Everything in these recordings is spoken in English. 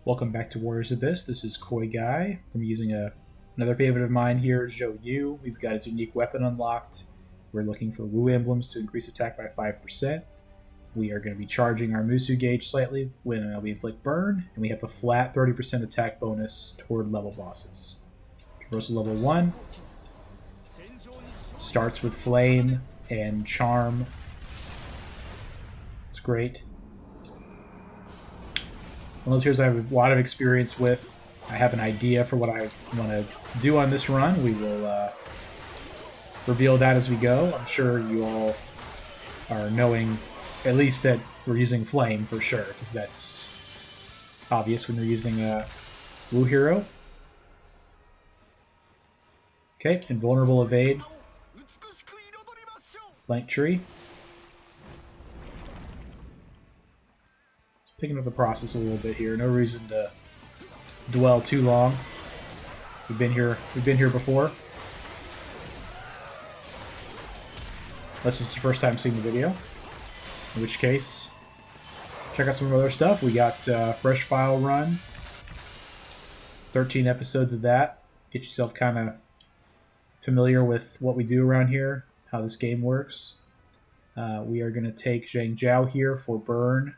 Welcome back to Warriors Abyss. This is Koi Guy. I'm using another favorite of mine here, Zhou Yu. We've got his unique weapon unlocked. We're looking for Wu emblems to increase attack by 5%. We are going to be charging our Musu gauge slightly when we inflict burn, and we have a flat 30% attack bonus toward level bosses. Traversal level 1 starts with Flame and Charm. It's great. One of those heroes I have a lot of experience with. I have an idea for what I want to do on this run. We will reveal that as we go. I'm sure you all are knowing at least that we're using Flame for sure, because that's obvious when you're using a Wu hero. Okay, invulnerable evade. Blank tree. Picking up the process a little bit here. No reason to dwell too long. We've been here before. Unless this is your first time seeing the video. In which case, check out some other stuff. We got Fresh File Run. 13 episodes of that. Get yourself kind of familiar with what we do around here, how this game works. We are going to take Zhang Jiao here for burn.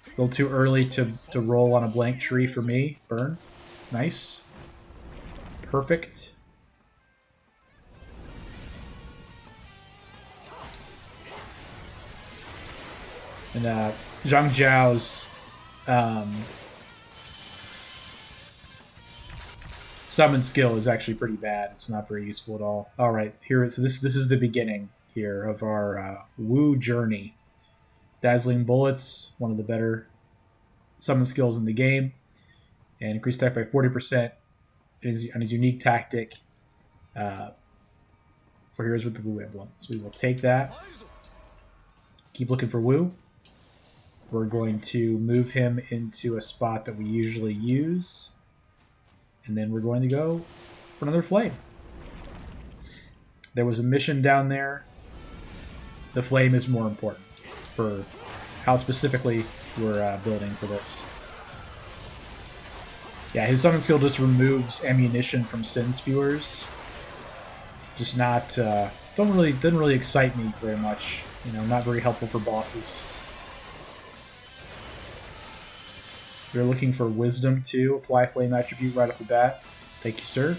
A little too early to roll on a blank tree for me. Burn. Nice. Perfect. And Zhang Jiao's summon skill is actually pretty bad. It's not very useful at all. Alright, here. So this is the beginning here of our Wu journey. Dazzling Bullets, one of the better summon skills in the game, and increased attack by 40% on his unique tactic for heroes with the Wu emblem. So we will take that. Keep looking for Wu. We're going to move him into a spot that we usually use, and then we're going to go for another flame. There was a mission down there. The flame is more important for how specifically we're building for this. Yeah, his summon skill just removes ammunition from Sin Spewers. Just not doesn't really excite me very much. You know, not very helpful for bosses. We're looking for Wisdom too. Apply Flame attribute right off the bat. Thank you, sir.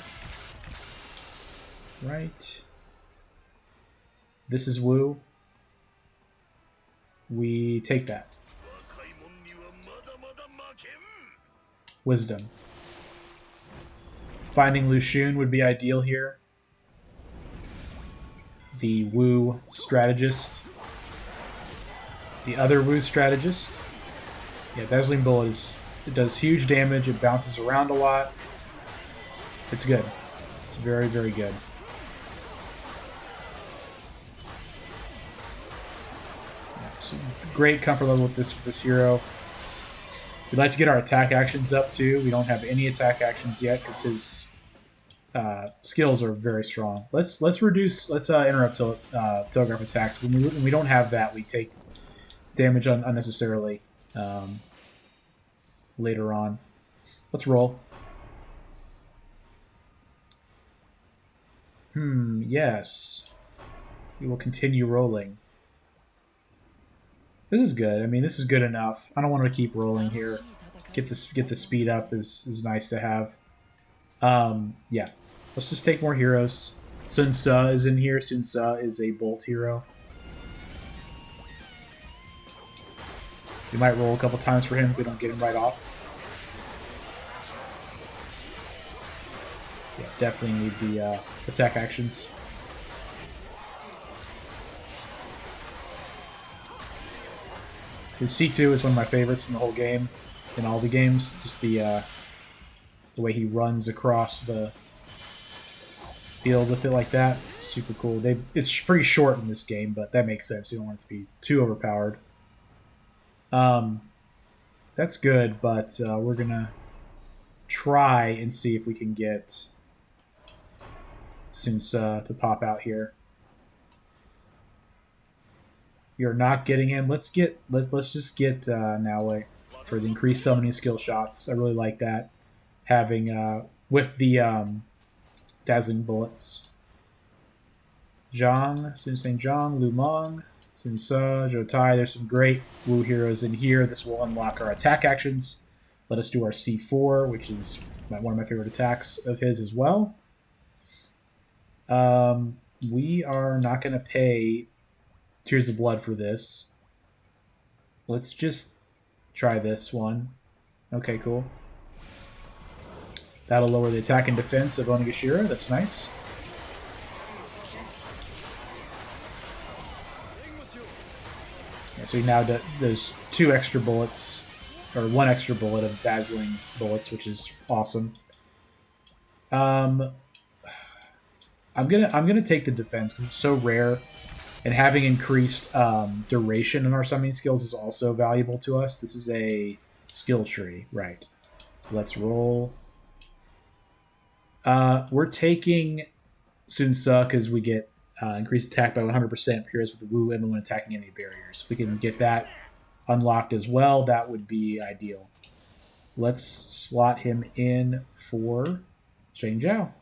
Right. This is Wu. We take that. Wisdom. Finding Lu Xun would be ideal here. The Wu strategist. The other Wu strategist. Yeah, Dazzling Bullet it does huge damage. It bounces around a lot. It's good. It's very, very good. Great comfort level with this hero. We'd like to get our attack actions up too. We don't have any attack actions yet because his skills are very strong. Let's interrupt telegraph attacks. When we don't have that, we take damage unnecessarily later on. Let's roll. Yes. We will continue rolling. This is good. I mean, this is good enough. I don't want to keep rolling here. Get the speed up is nice to have. Yeah. Let's just take more heroes. Sun Ce is in here. Sun Ce is a bolt hero. We might roll a couple times for him if we don't get him right off. Yeah, definitely need the attack actions. His C2 is one of my favorites in the whole game, in all the games. Just the way he runs across the field with it like that. It's super cool. It's pretty short in this game, but that makes sense. You don't want it to be too overpowered. That's good, but we're gonna try and see if we can get Sun Ce to pop out here. You're not getting him. Let's just get now. for the increased summoning skill shots. I really like that. Having with the dazzling bullets. Zhang, Sun St. Zhang, Lu Meng, Sun Ce, Zhou Tai. There's some great Wu heroes in here. This will unlock our attack actions. Let us do our C4, which is one of my favorite attacks of his as well. We are not going to pay Tears of Blood for this. Let's just try this one. Okay, cool. That'll lower the attack and defense of Onigashira. That's nice. Yeah, so now there's 2 extra bullets, or 1 extra bullet of dazzling bullets, which is awesome. I'm gonna take the defense because it's so rare, and having increased duration in our summoning skills is also valuable to us. This is a skill tree, right? Let's roll. We're taking Sun Ce because we get increased attack by 100% for heroes with the Wu and when attacking any barriers. If we can get that unlocked as well, that would be ideal. Let's slot him in for Zhang Zhao.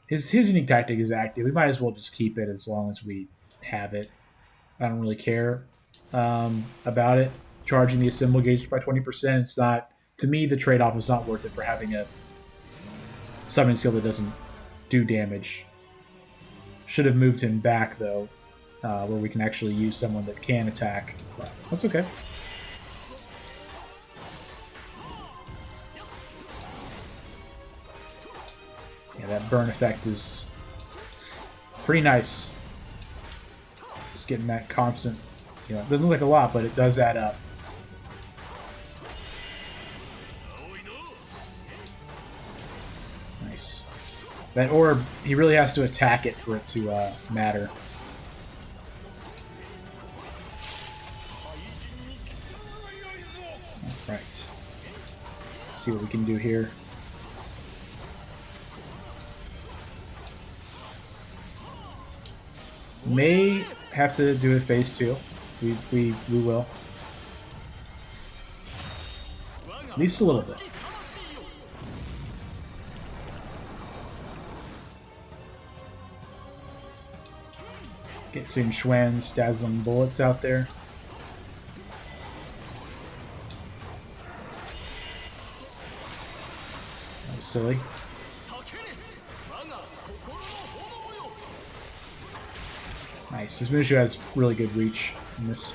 His unique tactic is active. We might as well just keep it as long as we have it. I don't really care about it. Charging the assemble gauge by 20%. It's not, to me, the trade-off is not worth it for having a summoning skill that doesn't do damage. Should have moved him back, though, where we can actually use someone that can attack. But that's okay. Yeah, that burn effect is pretty nice. Just getting that constant, it doesn't look like a lot, but it does add up. Nice. That orb, he really has to attack it for it to matter. Alright. See what we can do here. May have to do a phase 2. We will. At least a little bit. Get some Xuan's dazzling bullets out there. That was silly. Nice. This Mushu has really good reach in this.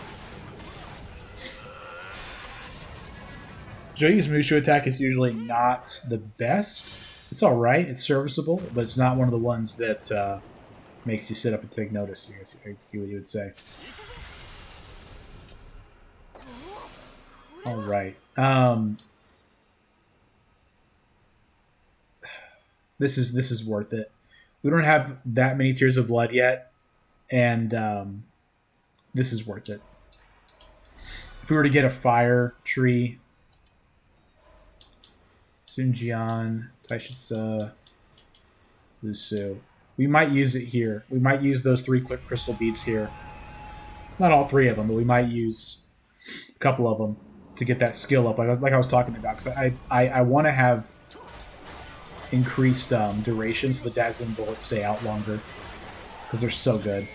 Zhou Yu's Mushu attack is usually not the best. It's alright, it's serviceable, but it's not one of the ones that makes you sit up and take notice, I guess you would say. Alright. This is worth it. We don't have that many Tears of Blood yet. And this is worth it. If we were to get a fire tree, Sun Jian, Taishitsu, Lu Su, we might use it here. We might use those 3 quick crystal beads here. Not all 3 of them, but we might use a couple of them to get that skill up, like I was talking about. Because I want to have increased duration so the dazzling bullets stay out longer. Because they're so good.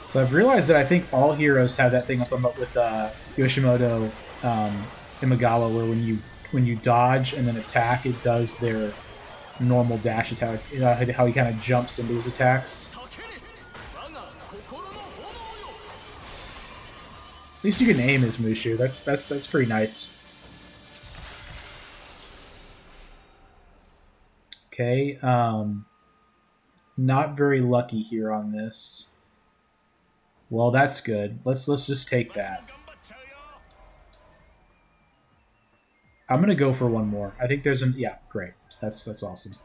So I've realized that I think all heroes have that thing I was talking about with Yoshimoto Imagawa, where when you dodge and then attack, it does their normal dash attack. How he kind of jumps into his attacks. At least you can aim his Mushu. That's pretty nice. Okay, not very lucky here on this. Well, that's good. Let's just take that. I'm gonna go for one more. I think there's yeah, great. That's awesome.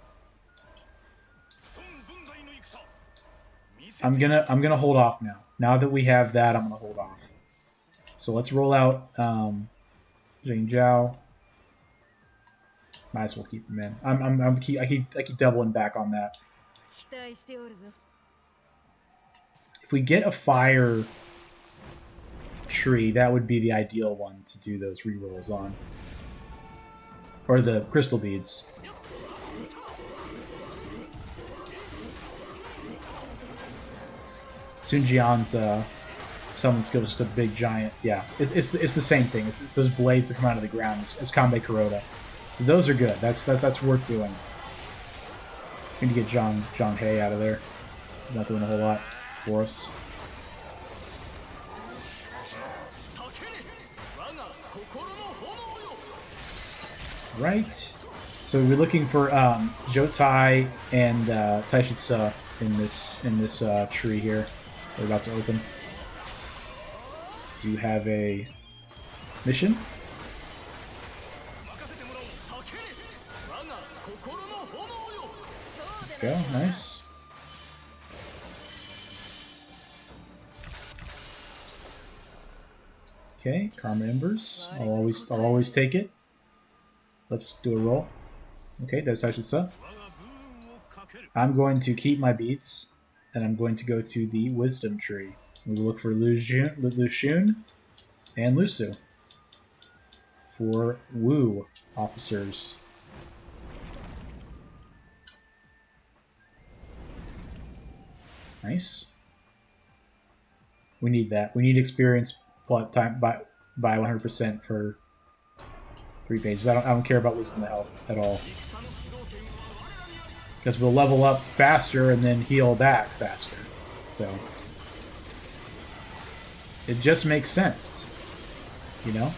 I'm gonna hold off now. Now that we have that, I'm gonna hold off. So let's roll out Zhang Zhao. Might as well keep him in. I keep doubling back on that. If we get a fire tree, that would be the ideal one to do those rerolls on. Or the crystal beads. Sun Jian's summon skill is just a big giant. Yeah, it's the same thing. It's those blades that come out of the ground. It's Kanbei Kuroda. So those are good. That's worth doing. We need to get Zhang He out of there. He's not doing a whole lot for us. Right. So we're looking for Zhou Tai and Taishitsu in this tree here. We're about to open. Do you have a mission? Go, nice. Okay, Karma Embers. I'll always take it. Let's do a roll. Okay, that's Taishitsu. I'm going to keep my beats, and I'm going to go to the Wisdom Tree. We will look for Lu Xun and Lu Su for Wu officers. Nice. We need that. We need experience plot time by 100% for 3 phases. I don't care about losing the health at all. Because we'll level up faster and then heal back faster. So it just makes sense. You know?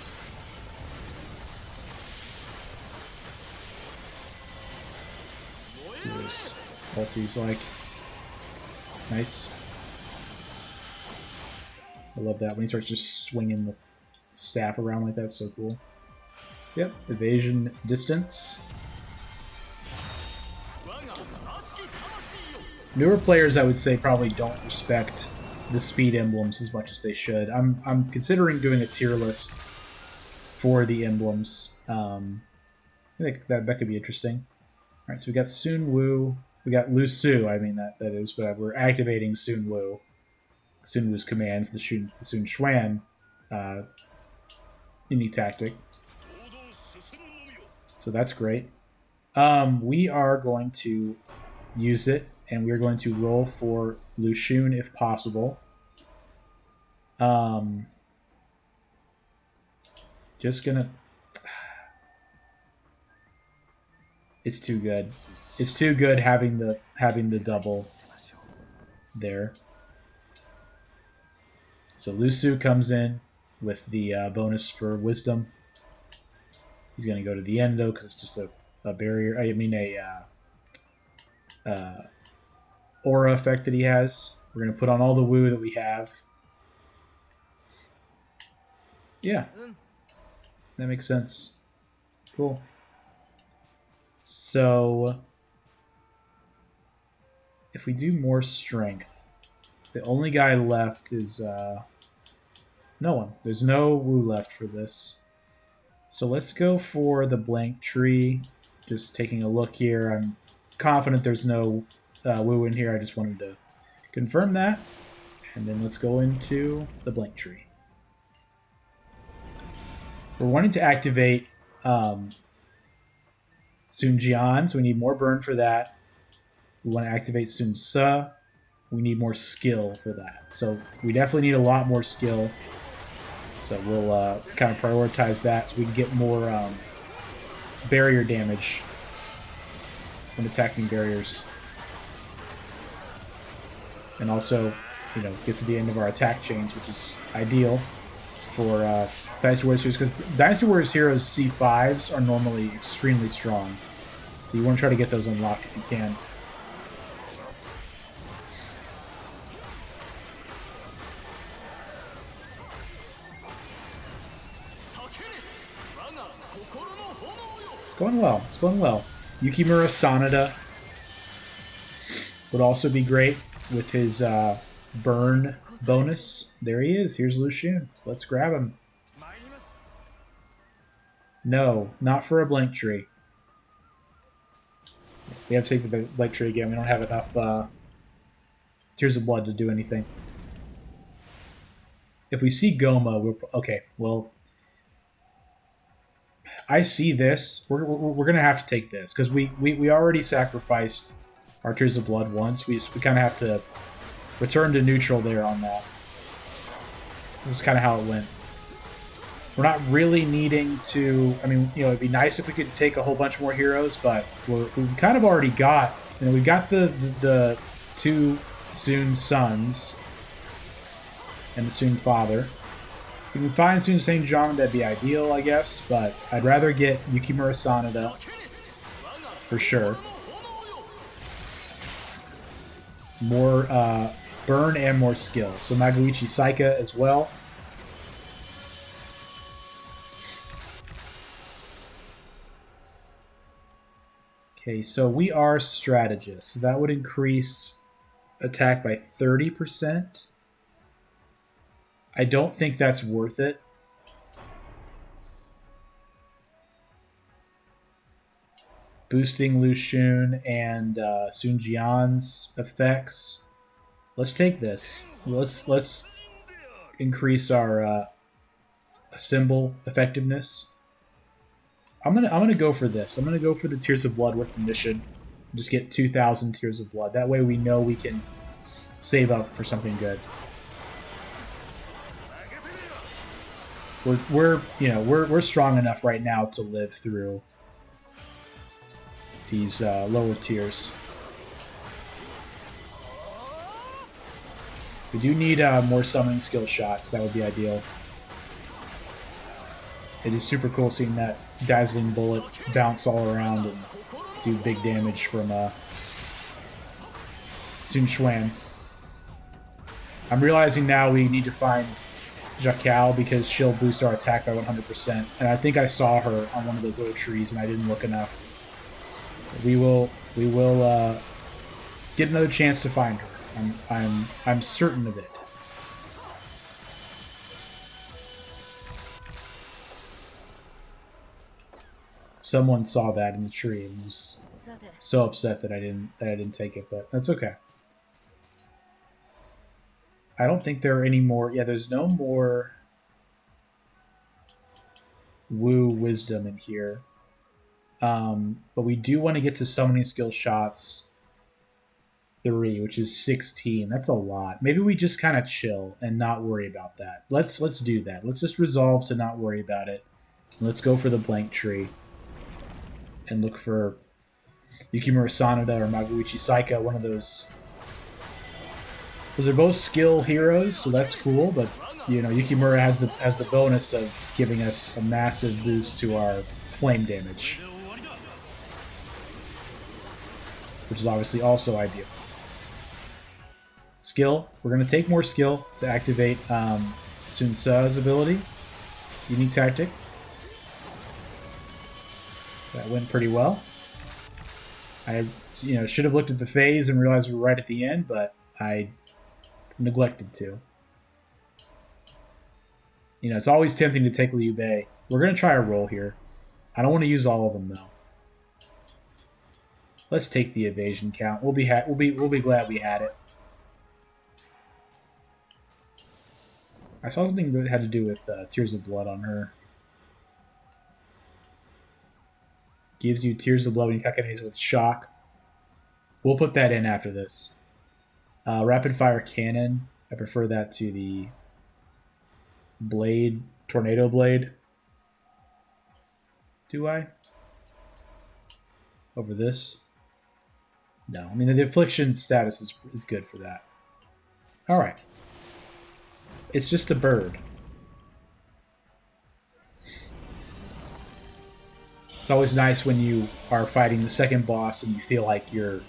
See what his ulti's like. Nice. I love that when he starts just swinging the staff around like that. It's so cool. Yep, evasion distance. Newer players, I would say, probably don't respect the speed emblems as much as they should. I'm considering doing a tier list for the emblems. I think that could be interesting. All right, so we got Sun Wu. We got Lu Su, I mean, that is, but we're activating Sun Wu. Sun Wu's commands, the Sun Xuan unique tactic. So that's great. We are going to use it, and we're going to roll for Lu Xun if possible. Just gonna... It's too good. It's too good having the double there. So Lu Su comes in with the bonus for wisdom. He's going to go to the end though because it's just a barrier. I mean aura effect that he has. We're going to put on all the woo that we have. Yeah, that makes sense. Cool. So if we do more strength, the only guy left is no one. There's no Wu left for this. So let's go for the blank tree. Just taking a look here. I'm confident there's no Wu in here. I just wanted to confirm that. And then let's go into the blank tree. We're wanting to activate Sun Jian, so we need more burn for that. We want to activate Sun Ce. We need more skill for that. So we definitely need a lot more skill. So we'll kind of prioritize that so we can get more barrier damage when attacking barriers. And also, you know, get to the end of our attack chains, which is ideal for Dynasty Warriors Heroes, because Dynasty Warriors Heroes C5s are normally extremely strong. So you want to try to get those unlocked if you can. It's going well. It's going well. Yukimura Sanada would also be great with his burn bonus. There he is. Here's Lu Xun. Let's grab him. No, not for a blank tree. We have to take the light tree again. We don't have enough Tears of Blood to do anything. If we see Goma, we'll... Okay, well... I see this. We're going to have to take this, because we already sacrificed our Tears of Blood once. We kind of have to return to neutral there on that. This is kind of how it went. We're not really needing to... I mean, it'd be nice if we could take a whole bunch more heroes, but we've kind of already got... we've got the two Soon sons and the Soon father. If we can find Soon St. John, that'd be ideal, I guess, but I'd rather get Yukimura Sanada for sure. More burn and more skill. So Magoichi Saika as well. Okay, so we are strategists. So that would increase attack by 30%. I don't think that's worth it. Boosting Lu Xun and Sun Jian's effects. Let's take this. Let's increase our symbol effectiveness. I'm gonna go for this. I'm gonna go for the Tears of Blood with the mission. Just get 2,000 Tears of Blood. That way we know we can save up for something good. We're strong enough right now to live through these lower tiers. We do need more summoning skill shots. That would be ideal. It is super cool seeing that dazzling bullet bounce all around and do big damage from Sun Xuan. I'm realizing now we need to find Jakao because she'll boost our attack by 100%. And I think I saw her on one of those little trees and I didn't look enough. We will get another chance to find her. I'm certain of it. Someone saw that in the tree and was so upset that I didn't take it, but that's okay. I don't think there are any more. Yeah, there's no more Wu Wisdom in here. But we do want to get to summoning skill shots 3, which is 16. That's a lot. Maybe we just kind of chill and not worry about that. Let's do that. Let's just resolve to not worry about it. Let's go for the blank tree and look for Yukimura Sanada or Magoichi Saika, one of those. Because they're both skill heroes, so that's cool, but Yukimura has the bonus of giving us a massive boost to our flame damage, which is obviously also ideal. Skill. We're going to take more skill to activate Sun Tzu's ability. Unique tactic. That went pretty well. I should have looked at the phase and realized we were right at the end, but I neglected to. It's always tempting to take Liu Bei. We're going to try a roll here. I don't want to use all of them, though. Let's take the evasion count. We'll be glad we had it. I saw something that had to do with Tears of Blood on her. Gives you Tears of Blood when you attack enemies with shock. We'll put that in after this. Rapid Fire Cannon. I prefer that to the Blade, Tornado Blade. Do I? Over this? No. I mean, the Affliction status is good for that. Alright. It's just a bird. It's always nice when you are fighting the second boss and you feel like your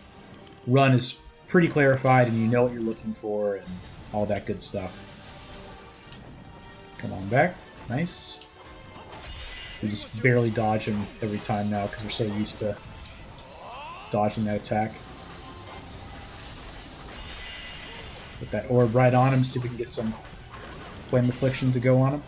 run is pretty clarified and you know what you're looking for and all that good stuff. Come on back. Nice. We just barely dodge him every time now because we're so used to dodging that attack. Put that orb right on him, see if we can get some Flame Affliction to go on him.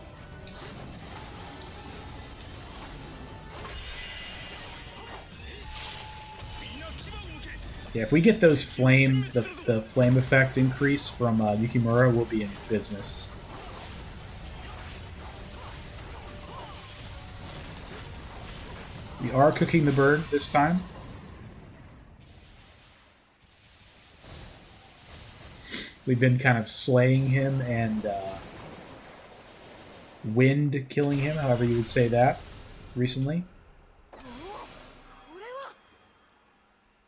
Yeah, if we get those the flame effect increase from Yukimura, we'll be in business. We are cooking the bird this time. We've been kind of slaying him and wind killing him, however you would say that, recently.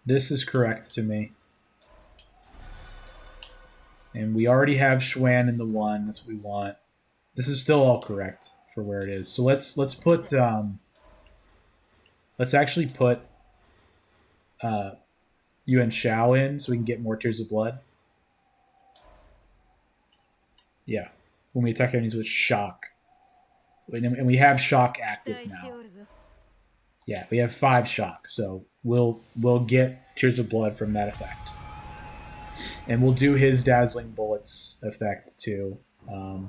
This is correct to me. And we already have Xuan in the 1. That's what we want. This is still all correct for where it is. So let's put let's actually put Yuan Shao in so we can get more Tears of Blood. Yeah. When we attack enemies with shock. And we have shock active now. Yeah, we have 5 shock, so we'll get Tears of Blood from that effect. And we'll do his Dazzling Bullets effect too. To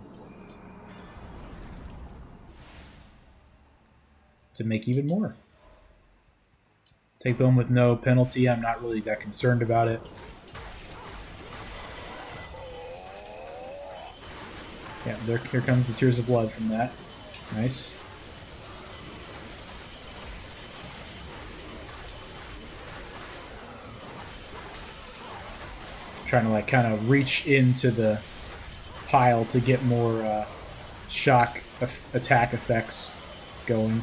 make even more. Take them with no penalty. I'm not really that concerned about it. Yeah, here comes the Tears of Blood from that. Nice. Trying to like kind of reach into the pile to get more shock attack effects going.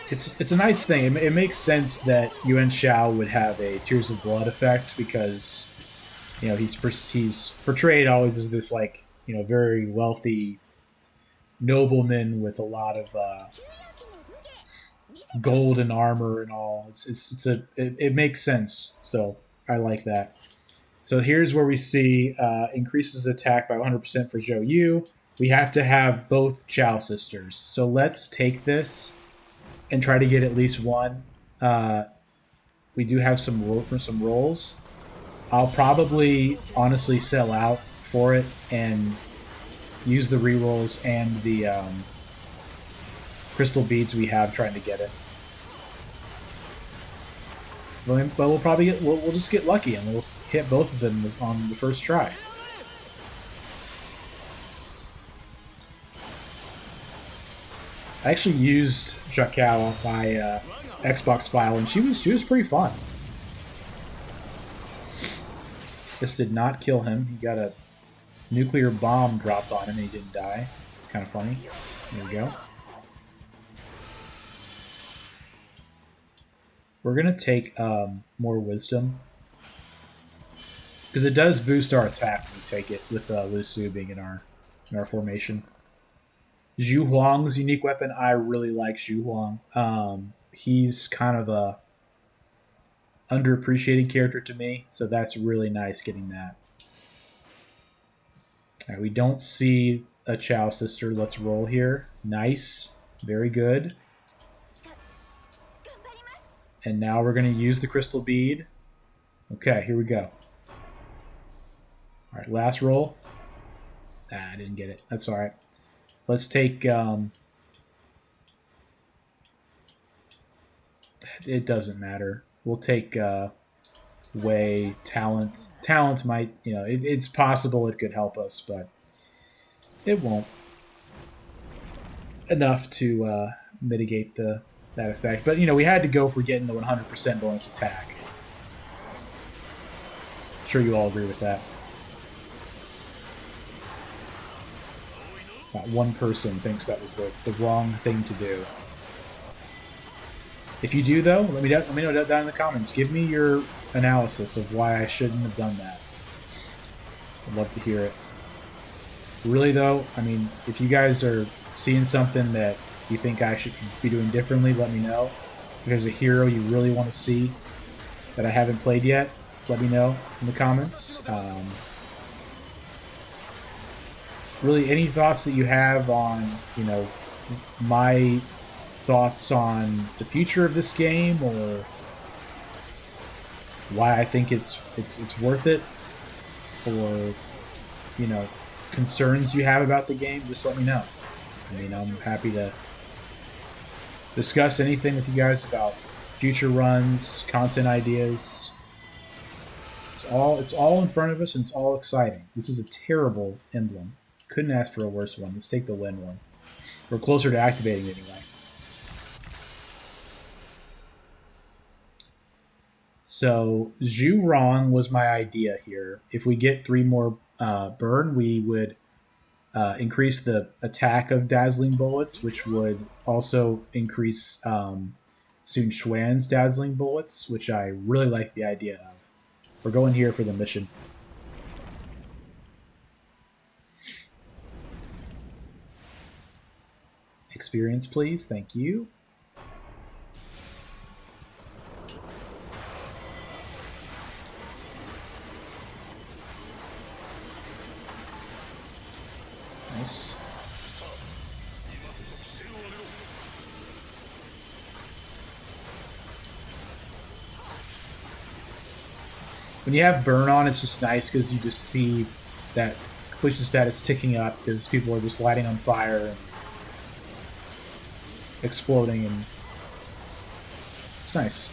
It's a nice thing. It makes sense that Yuan Shao would have a Tears of Blood effect because, you know, he's portrayed always as this like, you know, very wealthy nobleman with a lot of gold and armor and all. It makes sense. So I like that. So here's where we see increases attack by 100% for Zhou Yu. We have to have both Chao sisters. So let's take this and try to get at least one. We do have some rolls. I'll probably honestly sell out for it and use the rerolls and the crystal beads we have trying to get it. But we'll probably we'll just get lucky and we'll hit both of them on the first try. I actually used Shakao on my Xbox file, and she was pretty fun. This did not kill him. He got a nuclear bomb dropped on him, and he didn't die. It's kind of funny. There we go. We're gonna take more wisdom because it does boost our attack when we take it with Lu Su being in our formation. Zhu Huang's unique weapon, I really like Zhu Huang. He's kind of a underappreciated character to me, so that's really nice getting that. All right, we don't see a Chao sister. Let's roll here. Nice. Very good. And now we're going to use the crystal bead. Okay, here we go. All right, last roll. I didn't get it. That's all right. Let's take... it doesn't matter. We'll take Wei, Talent. Talent might, you know, it's possible it could help us, but it won't. Enough to mitigate that effect. But, you know, we had to go for getting the 100% bonus attack. I'm sure you all agree with that. One person thinks that was the wrong thing to do. If you do, though, let me know down in the comments. Give me your analysis of why I shouldn't have done that. I'd love to hear it. Really, though, I mean, if you guys are seeing something that you think I should be doing differently, let me know. If there's a hero you really want to see that I haven't played yet, let me know in the comments. Really, any thoughts that you have on, you know, my thoughts on the future of this game, or why I think it's worth it, or, you know, concerns you have about the game, just let me know. I mean, I'm happy to discuss anything with you guys about future runs, content ideas. It's all in front of us, and it's all exciting. This is a terrible emblem. Couldn't ask for a worse one. Let's take the Lin one. We're closer to activating it anyway. So Zhu Rong was my idea here. If we get 3 more burn, we would increase the attack of Dazzling Bullets, which would also increase Sun Xuan's Dazzling Bullets, which I really like the idea of. We're going here for the mission. Experience, please. Thank you. Nice. When you have burn on, it's just nice because you just see that completion status ticking up because people are just lighting on fire and exploding, and it's nice.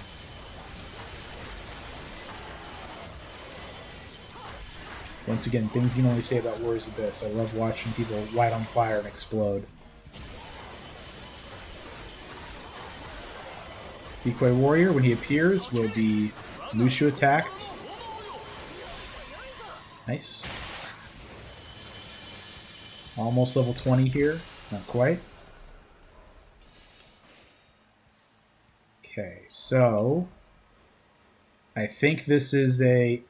Once again, things you can only say about Warriors Abyss. I love watching people light on fire and explode. Decoy Warrior, when he appears, will be Mushu attacked. Nice. Almost level 20 here. Not quite. Okay, so I think this is a...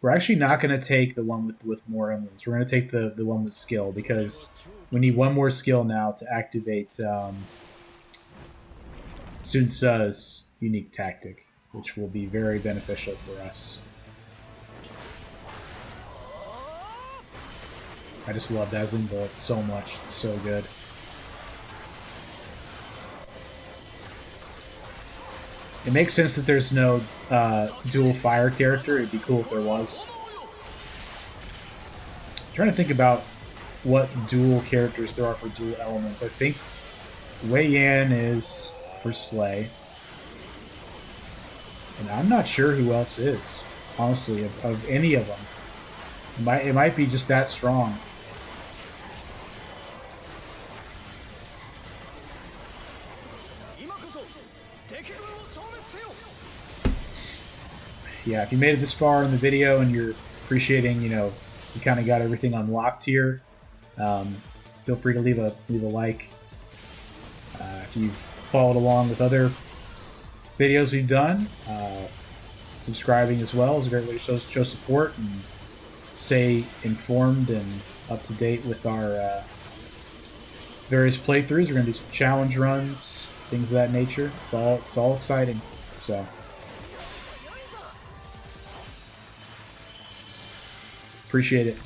we're actually not going to take the one with more emblems. We're going to take the one with skill, because we need 1 more skill now to activate Sun Tzu's unique tactic, which will be very beneficial for us. I just love Dazzling Bullets so much. It's so good. It makes sense that there's no dual fire character. It'd be cool if there was. I'm trying to think about what dual characters there are for dual elements. I think Wei Yan is for Slay. And I'm not sure who else is, honestly, of any of them. It might be just that strong. Yeah, if you made it this far in the video and you're appreciating, you kind of got everything unlocked here, feel free to leave a like. If you've followed along with other videos we've done, subscribing as well is a great way to show support and stay informed and up to date with our various playthroughs. We're going to do some challenge runs, things of that nature. It's all exciting. So appreciate it.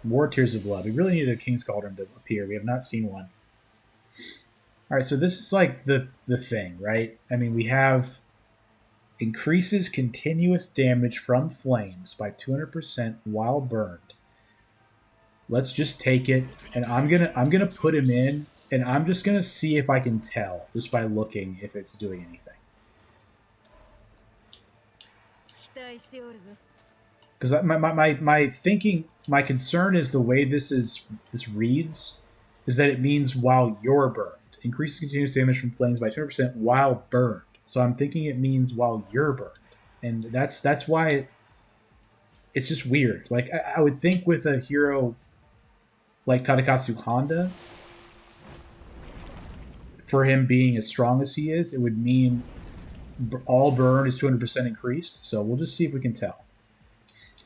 More Tears of Blood. We really need a King's Cauldron to appear. We have not seen one. Alright, so this is like the thing, right? I mean, we have increases continuous damage from flames by 200% while burned. Let's just take it, and I'm gonna put him in, and I'm just gonna see if I can tell just by looking if it's doing anything. Because my thinking, my concern is the way this reads is that it means while you're burned. Increases continuous damage from flames by 200% while burned. So I'm thinking it means while you're burned. And that's why it's just weird. Like, I would think with a hero like Tadakatsu Honda, for him being as strong as he is, it would mean all burn is 200% increased. So we'll just see if we can tell.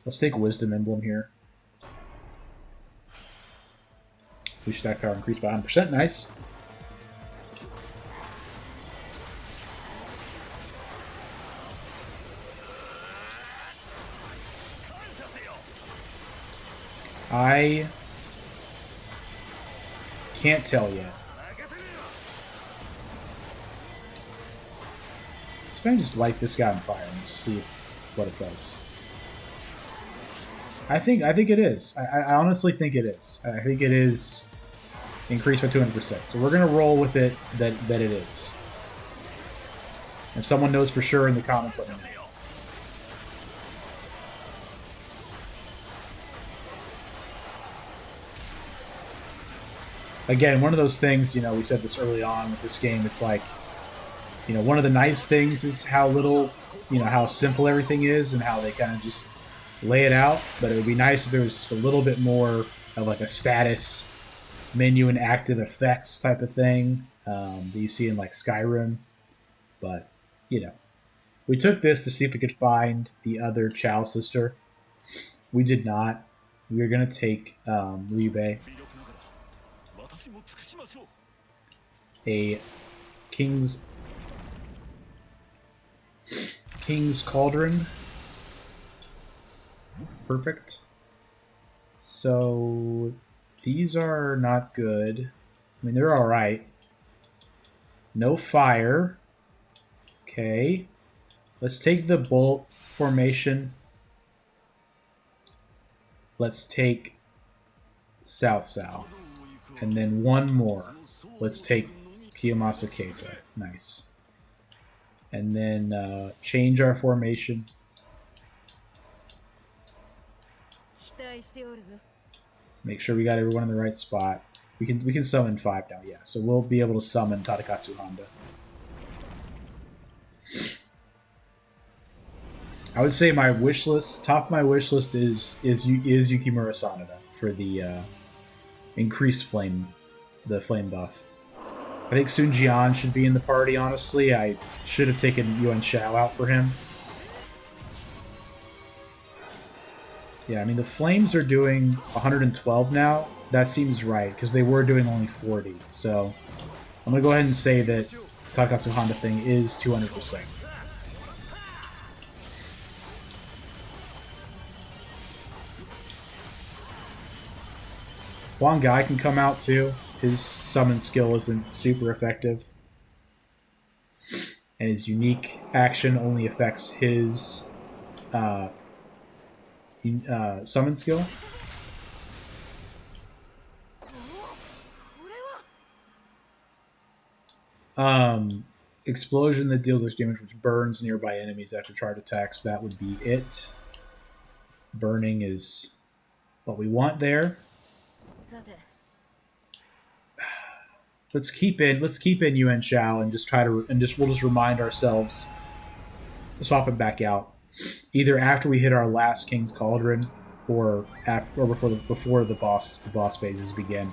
Let's take Wisdom Emblem here. We should attack power increased by 100%. Nice. I can't tell yet. Let's just light this guy on fire and just see what it does. I think it is. I honestly think it is. I think it is increased by 200%. So we're gonna roll with it that it is. If someone knows for sure in the comments, let me know. Again, one of those things, you know, we said this early on with this game, it's like, you know, one of the nice things is how little, you know, how simple everything is and how they kind of just lay it out. But it would be nice if there was just a little bit more of like a status menu and active effects type of thing that you see in like Skyrim. But, you know, we took this to see if we could find the other Chow sister. We did not. We are going to take Liu Bei. A King's Cauldron. Perfect. So these are not good. I mean, they're alright. No fire. Okay. Let's take the bolt formation. Let's take South. And then one more. Let's take Kiyomasa Keita. Nice. And then change our formation. Make sure we got everyone in the right spot. We can summon 5 now, yeah. So we'll be able to summon Tadakatsu Honda. I would say my wish list, top of my wish list is Yukimura Sanada for the increased flame buff. I think Sun Jian should be in the party, honestly. I should have taken Yuan Shao out for him. Yeah, I mean, the flames are doing 112 now. That seems right, because they were doing only 40. So I'm going to go ahead and say that Takatsu Honda thing is 200%. Huang Gai can come out too. His summon skill isn't super effective. And his unique action only affects his summon skill. Explosion that deals extra damage which burns nearby enemies after charge attacks. That would be it. Burning is what we want there. Let's keep in Yuan Shao and just we'll just remind ourselves to swap it back out, either after we hit our last King's Cauldron or before the boss phases begin.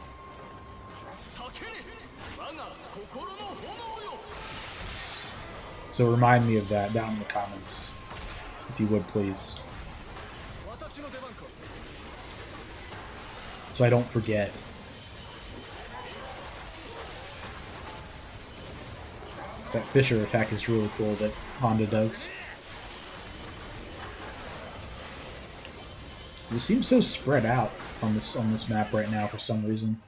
So remind me of that down in the comments, if you would please, so I don't forget. That Fisher attack is really cool that Honda does. We seem so spread out on this map right now for some reason.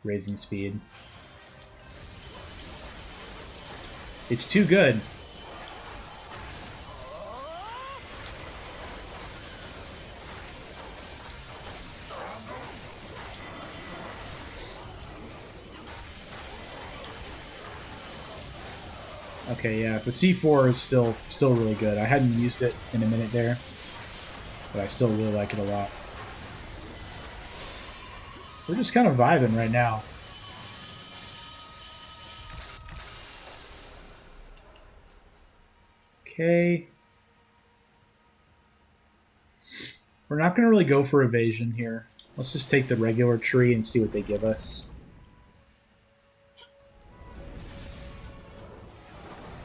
Raising speed. It's too good. Okay, yeah, the C4 is still really good. I hadn't used it in a minute there, but I still really like it a lot. We're just kind of vibing right now. Okay. We're not going to really go for evasion here. Let's just take the regular tree and see what they give us.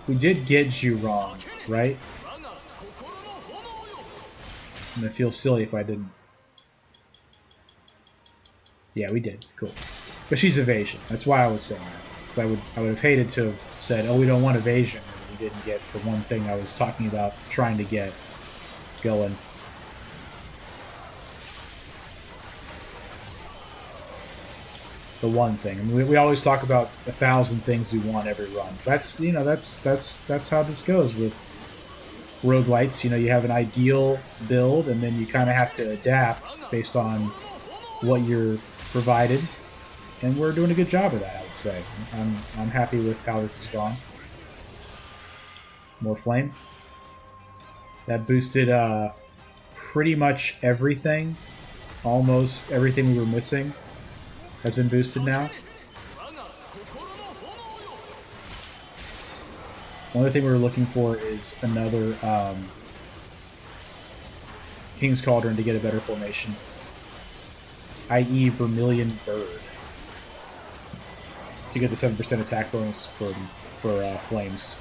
We did get Zhu wrong, right? I'm gonna feel silly if I didn't. Yeah, we did. Cool. But she's evasion. That's why I was saying that. So I would have hated to have said, oh, we don't want evasion. And we didn't get the one thing I was talking about trying to get going. The one thing. I mean, we always talk about 1,000 things we want every run. That's, you know, that's how this goes with roguelites. You know, you have an ideal build, and then you kind of have to adapt based on what you're provided. And we're doing a good job of that, I would say. I'm happy with how this has gone. More flame. That boosted pretty much everything. Almost everything we were missing has been boosted now. One other thing we were looking for is another King's Cauldron to get a better formation, i.e. Vermilion Bird, to get the 7% attack bonus for flames.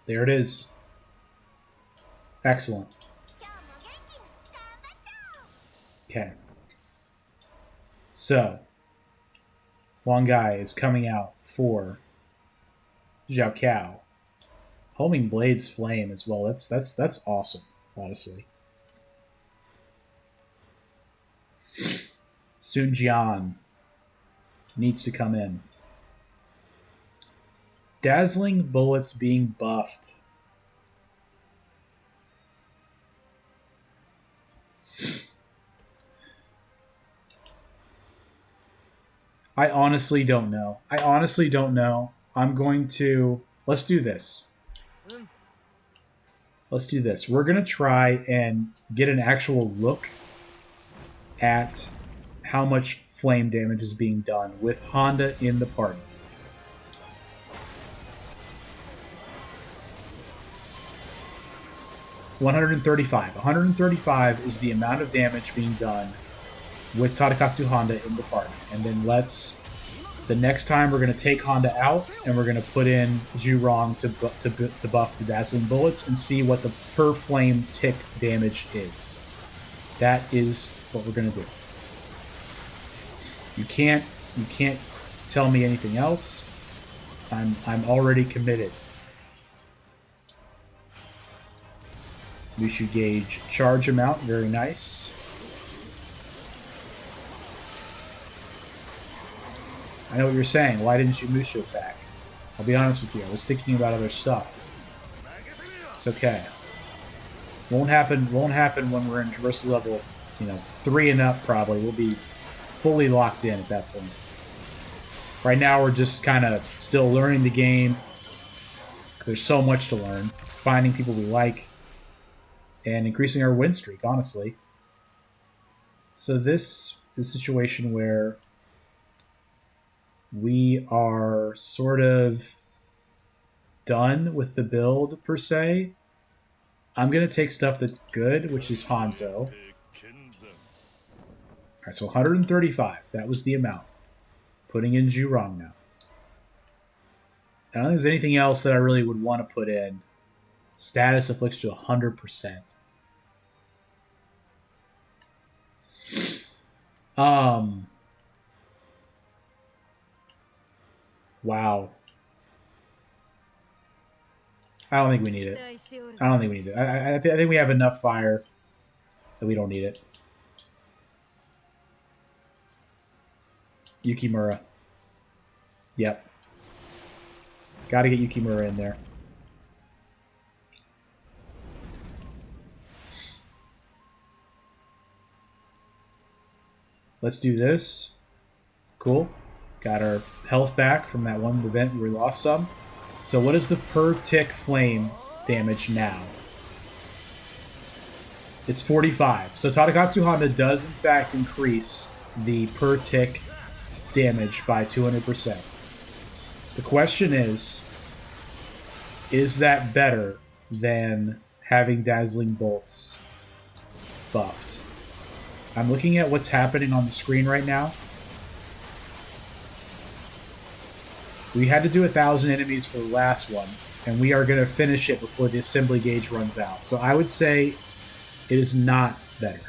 There it is. Excellent. Okay. So, Long Guy is coming out for Zhao Kao. Homing Blades Flame as well. That's awesome, honestly. Sun Jian needs to come in. Dazzling Bullets being buffed. I honestly don't know. I'm going to... Let's do this. We're going to try and get an actual look at how much flame damage is being done with Honda in the party. $135 is the amount of damage being done with Tadakatsu Honda in the party. And then the next time we're going to take Honda out and we're going to put in Zhu Rong to buff the Dazzling Bullets and see what the per flame tick damage is. That is what we're going to do. You can't tell me anything else. I'm already committed. Mushu gauge charge amount, very nice. I know what you're saying. Why didn't you Mushu attack? I'll be honest with you. I was thinking about other stuff. It's okay. Won't happen when we're in traversal level, 3 and up probably. We'll be fully locked in at that point. Right now we're just kind of still learning the game. There's so much to learn. Finding people we like. And increasing our win streak, honestly. So this is a situation where we are sort of done with the build, per se. I'm going to take stuff that's good, which is Hanzo. Alright, so 135. That was the amount. Putting in Zhu Rong now. I don't think there's anything else that I really would want to put in. Status afflicts to 100%. Wow. I don't think we need it. I think we have enough fire that we don't need it. Yukimura. Yep. Gotta get Yukimura in there. Let's do this. Cool. Got our health back from that one event where we lost some. So what is the per tick flame damage now? It's 45. So Tadakatsu Honda does in fact increase the per tick damage by 200%. The question is that better than having Dazzling Bolts buffed? I'm looking at what's happening on the screen right now. We had to do 1,000 enemies for the last one, and we are going to finish it before the assembly gauge runs out. So I would say it is not better.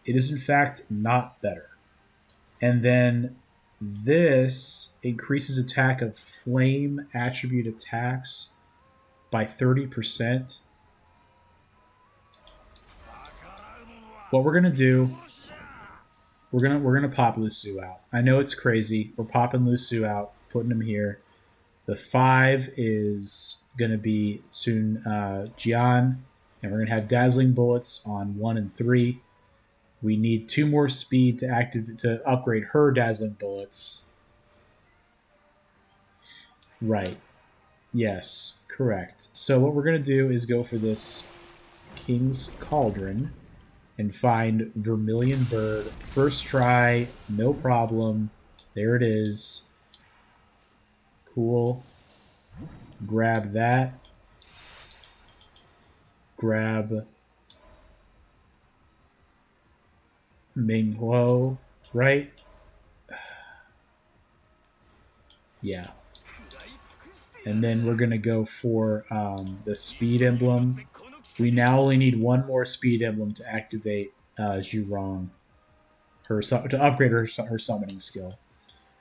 It is in fact not better. And then This increases attack of flame attribute attacks by 30%. What we're gonna do, we're gonna pop Lusu out. I know it's crazy. We're popping Lusu out, putting him here. The 5 is gonna be soon Jian, and we're gonna have dazzling bullets on 1 and 3. We need 2 more speed to upgrade her dazzling bullets. Right. Yes, correct. So what we're going to do is go for this King's Cauldron and find Vermilion Bird. First try, no problem. There it is. Cool. Grab that. Grab Ming Huo, right? Yeah. And then we're going to go for the speed emblem. We now only need 1 more speed emblem to activate Zhu Rong, to upgrade her summoning skill.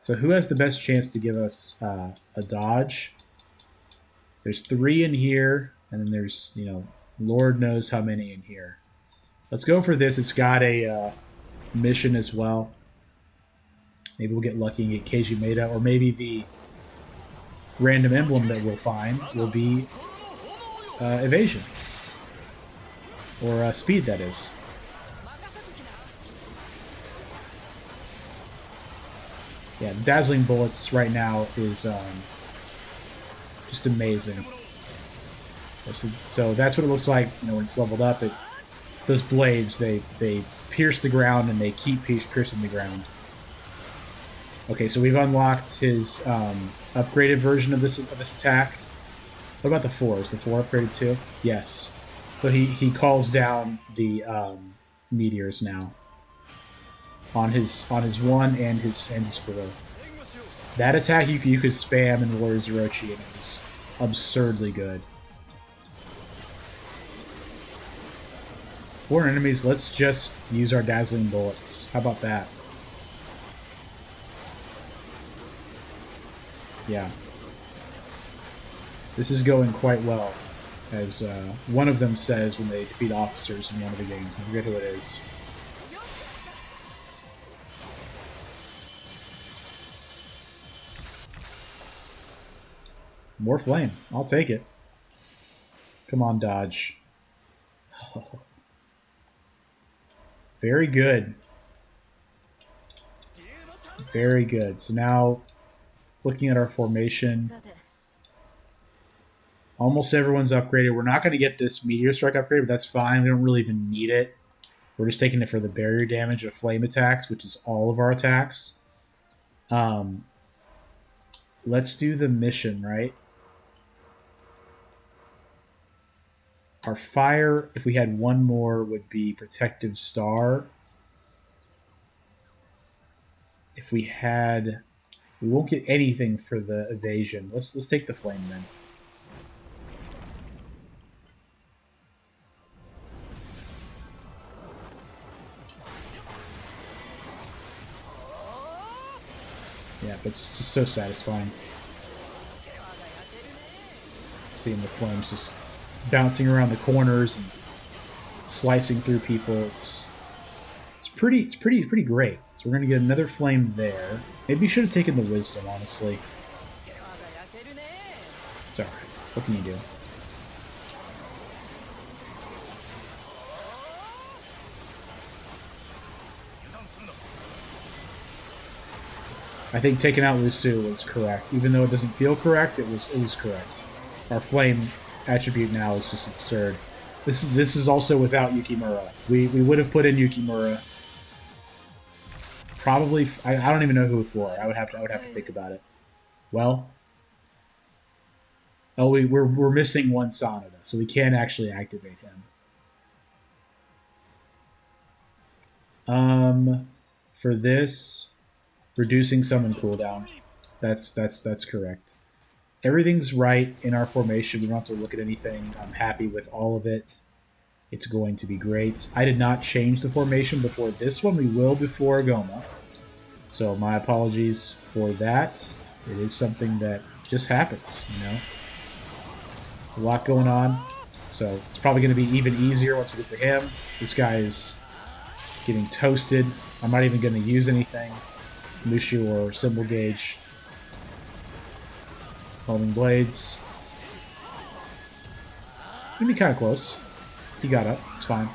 So who has the best chance to give us a dodge? There's 3 in here, and then there's, Lord knows how many in here. Let's go for this. It's got a mission as well. Maybe we'll get lucky and get Keiji Maeda, or maybe the random emblem that we'll find will be evasion. Or speed, that is. Yeah, dazzling bullets right now is just amazing. So that's what it looks like, when it's leveled up. Those blades, they pierce the ground and they keep piercing the ground. Okay, so we've unlocked his upgraded version of this attack. What about the 4? Is the 4 upgraded too? Yes. So he calls down the meteors now on his 1 and his 4. That attack you could spam in Warrior Orochi, and it was absurdly good. 4 enemies. Let's just use our dazzling bullets. How about that? Yeah. This is going quite well, as one of them says when they defeat officers in one of the games. I forget who it is. More flame. I'll take it. Come on, dodge. Oh. Very good. Very good. So now, looking at our formation, almost everyone's upgraded. We're not going to get this Meteor Strike upgrade, but that's fine. We don't really even need it. We're just taking it for the barrier damage of flame attacks, which is all of our attacks. Let's do the mission, right? Our fire, if we had 1 more, would be Protective Star. If we had... We won't get anything for the evasion. Let's take the flame then. Yeah, but it's just so satisfying. Seeing the flames just bouncing around the corners and slicing through people. It's pretty great. So we're gonna get another flame there. Maybe you should have taken the wisdom, honestly. It's alright. What can you do? I think taking out Lusu was correct. Even though it doesn't feel correct, it was correct. Our flame attribute now is just absurd. This is also without Yukimura. We would have put in Yukimura. Probably, I don't even know who for. I would have to think about it. Well, we're missing 1 Sanada, so we can't actually activate him. For this, reducing summon cooldown. That's correct. Everything's right in our formation. We don't have to look at anything. I'm happy with all of it. It's going to be great. I did not change the formation before this one. We will before Goma. So my apologies for that. It is something that just happens, you know. A lot going on. So it's probably going to be even easier once we get to him. This guy is getting toasted. I'm not even going to use anything. Mushu or Symbol Gauge. Homing Blades. Gonna be kind of close. He got up. It's fine.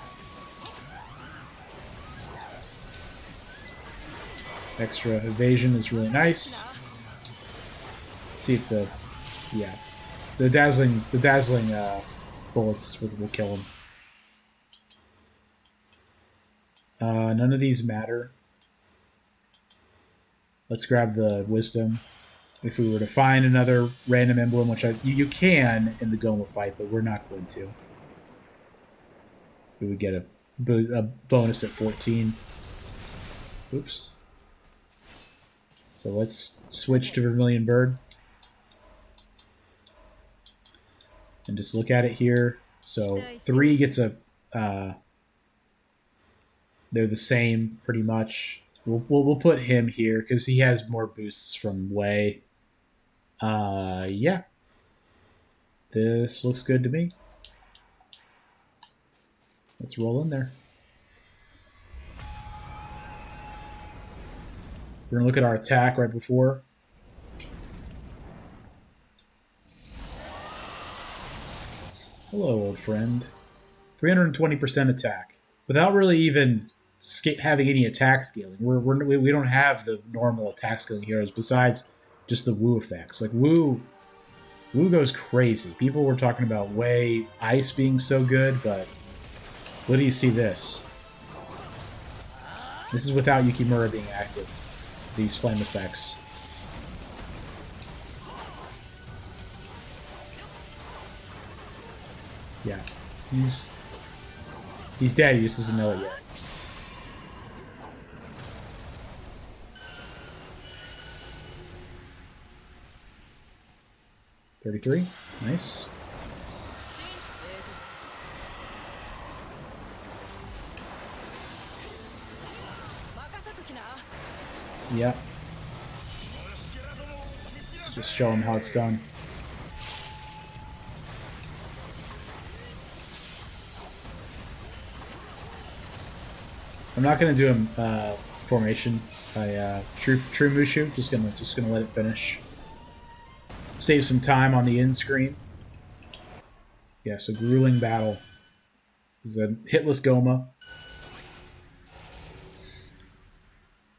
Extra evasion is really nice. See if the... Yeah. The dazzling bullets will kill him. None of these matter. Let's grab the wisdom. If we were to find another random emblem, which you can in the Goma fight, but we're not going to. We would get a bonus at 14. Oops. So let's switch to Vermilion Bird. And just look at it here. So 3 gets a... they're the same, pretty much. We'll put him here, because he has more boosts from Wei. Yeah. This looks good to me. Let's roll in there. We're going to look at our attack right before. Hello, old friend. 320% attack. Without really even having any attack scaling. We don't have the normal attack scaling heroes besides just the Wu effects. Like, Wu goes crazy. People were talking about Wei Ice being so good, but what do you see this? This is without Yukimura being active. These flame effects. Yeah. He's dead, he just doesn't know it yet. $33. Nice. Yeah. Let's just show him how it's done. I'm not gonna do a formation by True Mushu. Just gonna let it finish. Save some time on the end screen. Yeah, so grueling battle. This is a hitless Goma.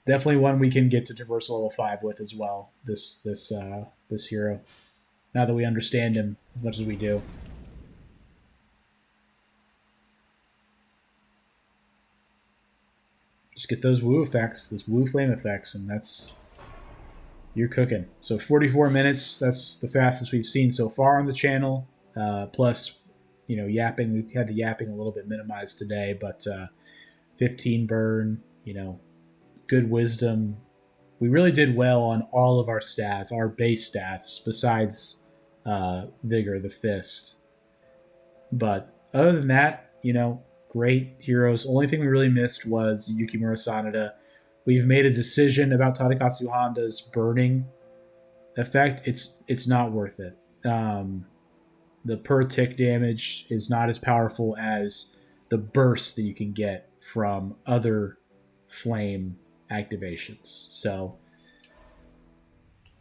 Definitely one we can get to Traversal level 5 with as well. This hero. Now that we understand him as much as we do. Just get those Wu effects, those Wu flame effects, and you're cooking. So 44 minutes, that's the fastest we've seen so far on the channel. Plus, you know, yapping, we've had the yapping a little bit minimized today, but 15 burn, you know, good wisdom. We really did well on all of our stats, our base stats, besides Vigor, the Fist. But other than that, you know, great heroes. Only thing we really missed was Yukimura Sanada. We've made a decision about Tadakatsu Honda's burning effect. It's not worth it. The per tick damage is not as powerful as the burst that you can get from other flame activations. So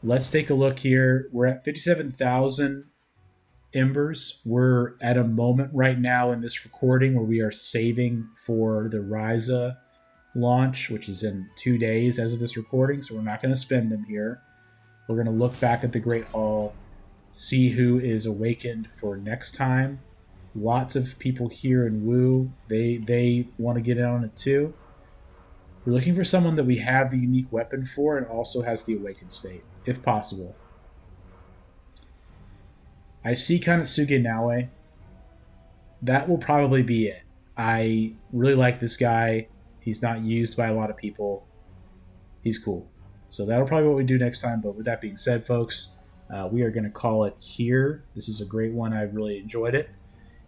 let's take a look here. We're at 57,000 embers. We're at a moment right now in this recording where we are saving for the Ryza launch, which is in 2 days as of this recording, so we're not going to spend them here. We're going to look back at the Great Hall, see who is awakened for next time. Lots of people here in Wu, they want to get in on it too. We're looking for someone that we have the unique weapon for and also has the awakened state, if possible. I see Kanetsuge Naoe. That will probably be it. I really like this guy. He's not used by a lot of people. He's cool. So that'll probably be what we do next time. But with that being said, folks, we are going to call it here. This is a great one. I really enjoyed it.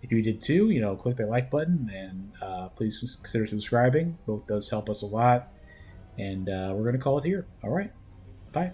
If you did too, you know, click that like button and please consider subscribing. Both does help us a lot. And we're going to call it here. All right. Bye.